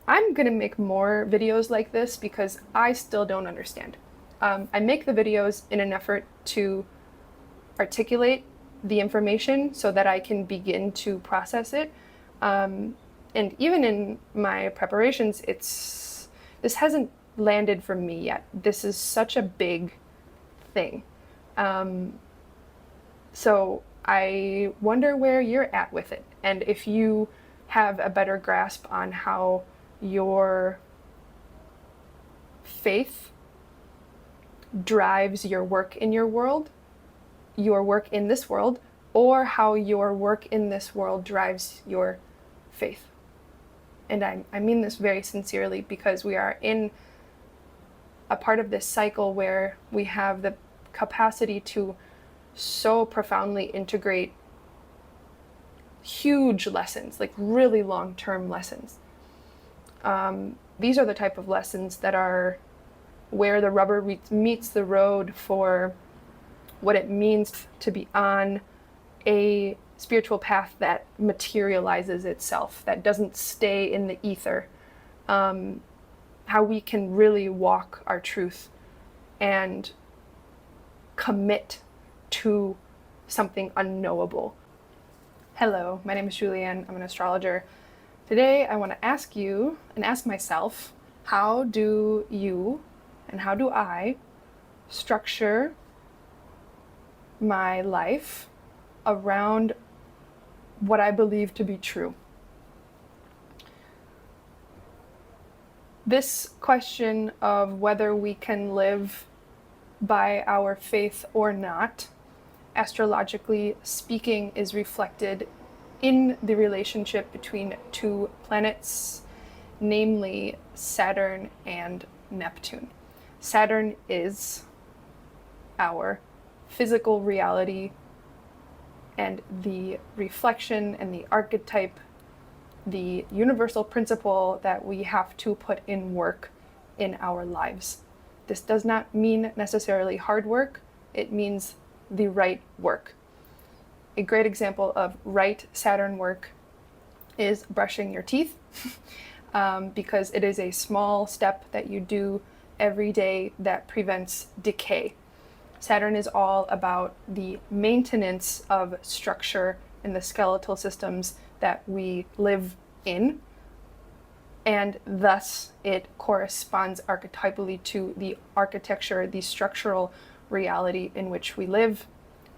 I'm gonna make more videos like this because I still don't understand. I make the videos in an effort to articulate the information so that I can begin to process it. And even in my preparations, this hasn't landed for me yet. This is such a big thing. So I wonder where you're at with it, and if you have a better grasp on how your faith drives your work in your world, your work in this world, or how your work in this world drives your faith. And I mean this very sincerely, because we are in a part of this cycle where we have the capacity to so profoundly integrate huge lessons, like really long-term lessons. These are the type of lessons that are where the rubber meets the road for what it means to be on a spiritual path that materializes itself, that doesn't stay in the ether. How we can really walk our truth and commit to something unknowable. Hello, my name is Julianne. I'm an astrologer. Today I want to ask you and ask myself, how do you and how do I structure my life around what I believe to be true? This question of whether we can live by our faith or not, astrologically speaking, is reflected in the relationship between two planets, namely Saturn and Neptune. Saturn is our physical reality and the reflection and the archetype, the universal principle that we have to put in work in our lives. This does not mean necessarily hard work. It means the right work. A great example of right Saturn work is brushing your teeth, because it is a small step that you do every day that prevents decay. Saturn is all about the maintenance of structure in the skeletal systems that we live in, and thus it corresponds archetypally to the architecture, the structural reality in which we live,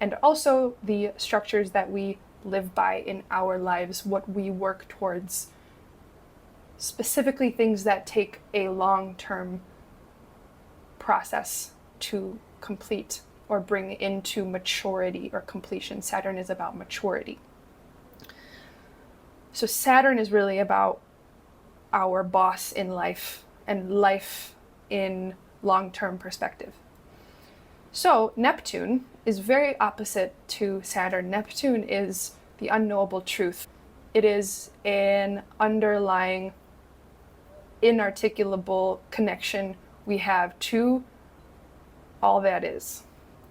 and also the structures that we live by in our lives, what we work towards, specifically things that take a long-term process to complete or bring into maturity or completion. Saturn is about maturity. So Saturn is really about our boss in life and life in long-term perspective. So Neptune is very opposite to Saturn. Neptune is the unknowable truth. It is an underlying, inarticulable connection we have to all that is,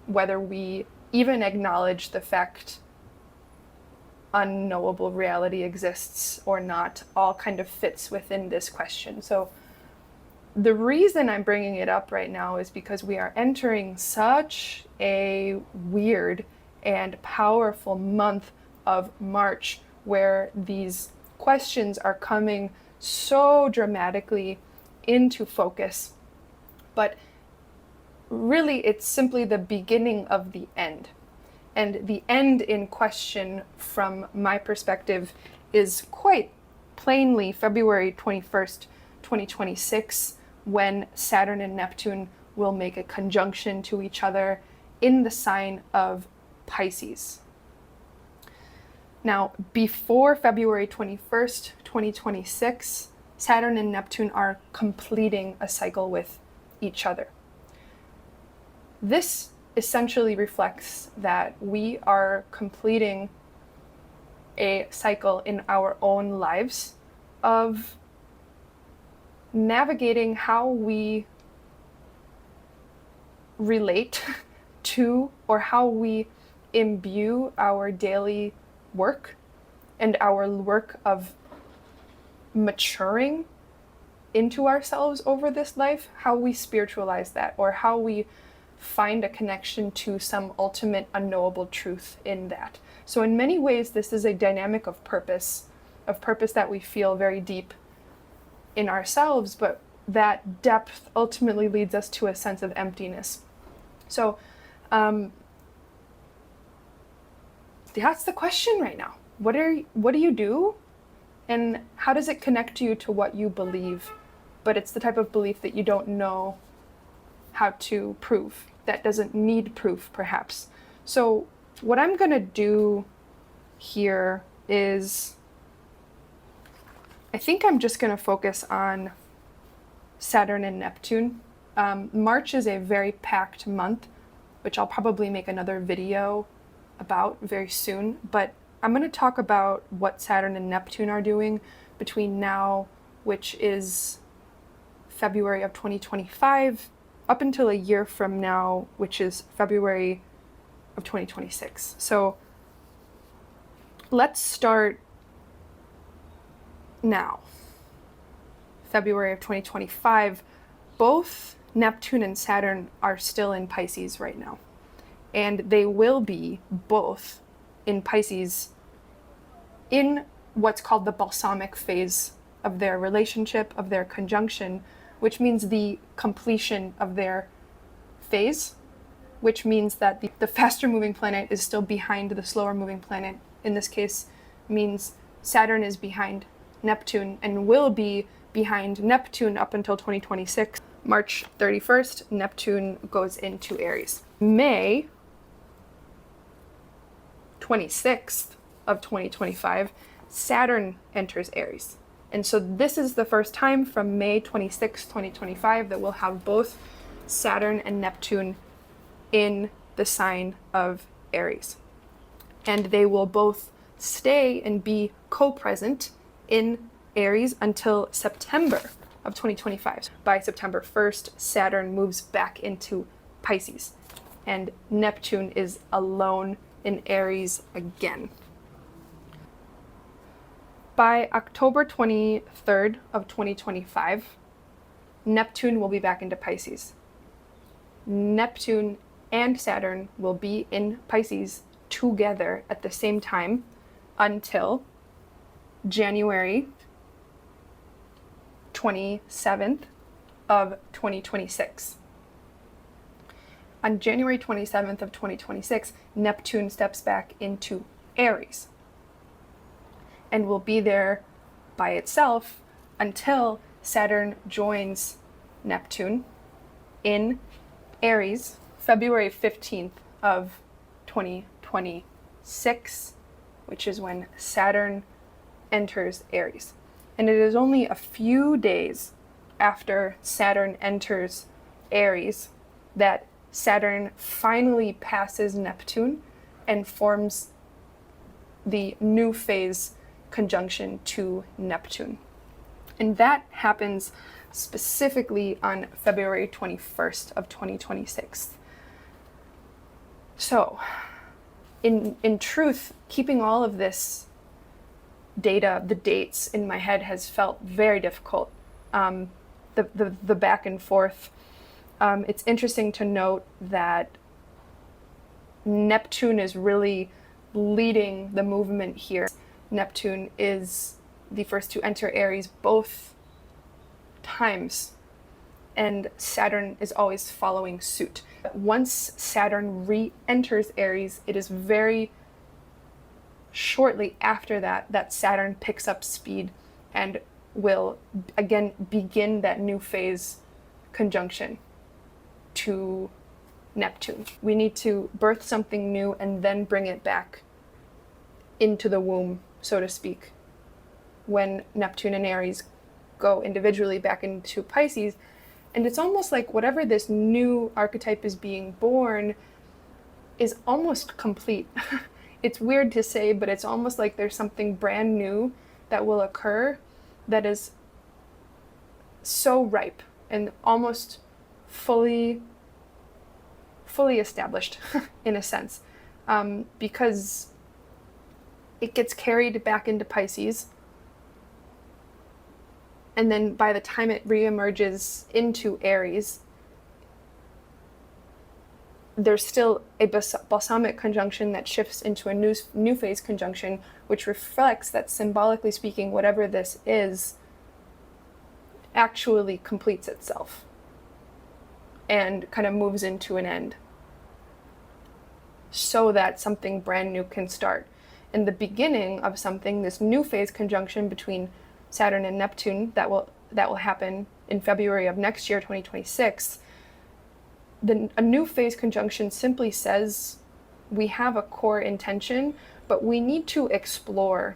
whether we even acknowledge the fact unknowable reality exists or not, all kind of fits within this question. So the reason I'm bringing it up right now is because we are entering such a weird and powerful month of March, where these questions are coming so dramatically into focus. But really, it's simply the beginning of the end. And the end in question, from my perspective, is quite plainly February 21st, 2026, when Saturn and Neptune will make a conjunction to each other in the sign of Pisces. Now, before February 21st, 2026, Saturn and Neptune are completing a cycle with each other. This essentially reflects that we are completing a cycle in our own lives of navigating how we relate to, or how we imbue our daily work and our work of maturing into ourselves over this life, how we spiritualize that, or how we find a connection to some ultimate unknowable truth in that. So in many ways, this is a dynamic of purpose that we feel very deep in ourselves, but that depth ultimately leads us to a sense of emptiness. So that's the question right now. What do you do? And how does it connect you to what you believe? But it's the type of belief that you don't know how to prove, that doesn't need proof, perhaps. So what I'm going to do here is, I think I'm just going to focus on Saturn and Neptune. March is a very packed month, which I'll probably make another video about very soon. But I'm going to talk about what Saturn and Neptune are doing between now, which is February of 2025, up until a year from now, which is February of 2026. So let's start now. February of 2025, both Neptune and Saturn are still in Pisces right now. And they will be both in Pisces in what's called the balsamic phase of their relationship, of their conjunction, which means the completion of their phase, which means that the faster moving planet is still behind the slower moving planet. In this case, means Saturn is behind Neptune and will be behind Neptune up until 2026. March 31st, Neptune goes into Aries. May 26th of 2025, Saturn enters Aries. And so this is the first time from May 26th, 2025 that we'll have both Saturn and Neptune in the sign of Aries. And they will both stay and be co-present in Aries until September of 2025. By September 1st, Saturn moves back into Pisces, and Neptune is alone in Aries again. By October 23rd of 2025, Neptune will be back into Pisces. Neptune and Saturn will be in Pisces together at the same time until January 27th of 2026. On January 27th of 2026, Neptune steps back into Aries and will be there by itself until Saturn joins Neptune in Aries, February 15th of 2026, which is when Saturn enters Aries. And it is only a few days after Saturn enters Aries that Saturn finally passes Neptune and forms the new phase conjunction to Neptune. And that happens specifically on February 21st of 2026. So, in truth, keeping all of this data, the dates in my head has felt very difficult. The back and forth. It's interesting to note that Neptune is really leading the movement here. Neptune is the first to enter Aries both times, and Saturn is always following suit. Once Saturn re-enters Aries, it is very shortly after that Saturn picks up speed and will again begin that new phase conjunction to Neptune. We need to birth something new and then bring it back into the womb, so to speak, when Neptune and Aries go individually back into Pisces. And it's almost like whatever this new archetype is being born is almost complete. It's weird to say, but it's almost like there's something brand new that will occur that is so ripe and almost fully established in a sense, because it gets carried back into Pisces And then by the time it reemerges into Aries, there's still a balsamic conjunction that shifts into a new phase conjunction, which reflects that, symbolically speaking, whatever this is actually completes itself and kind of moves into an end, so that something brand new can start. In the beginning of something, this new phase conjunction between Saturn and Neptune that will happen in February of next year, 2026, a new phase conjunction simply says we have a core intention, but we need to explore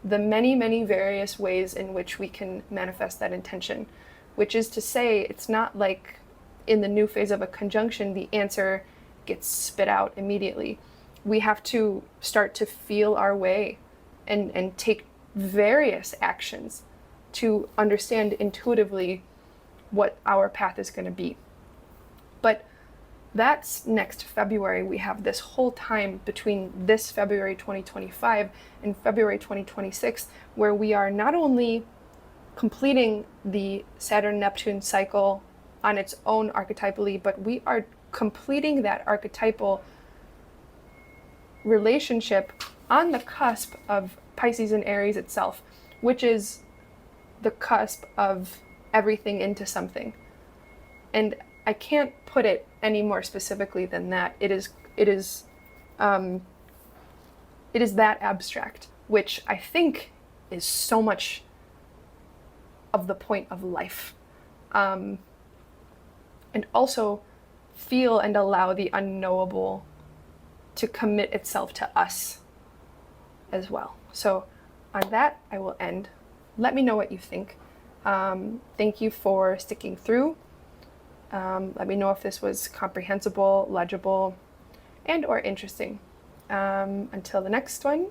the many, many various ways in which we can manifest that intention, which is to say, it's not like in the new phase of a conjunction, the answer gets spit out immediately. We have to start to feel our way and take various actions to understand intuitively what our path is going to be. But that's next February. We have this whole time between this February 2025 and February 2026, where we are not only completing the Saturn-Neptune cycle on its own archetypally, but we are completing that archetypal relationship on the cusp of Pisces and Aries itself, which is the cusp of everything into something. And I can't put it any more specifically than that. It is that abstract, which I think is so much of the point of life. And also feel and allow the unknowable to commit itself to us as well. So on that, I will end. Let me know what you think. Thank you for sticking through. Let me know if this was comprehensible, legible, and or interesting. Until the next one,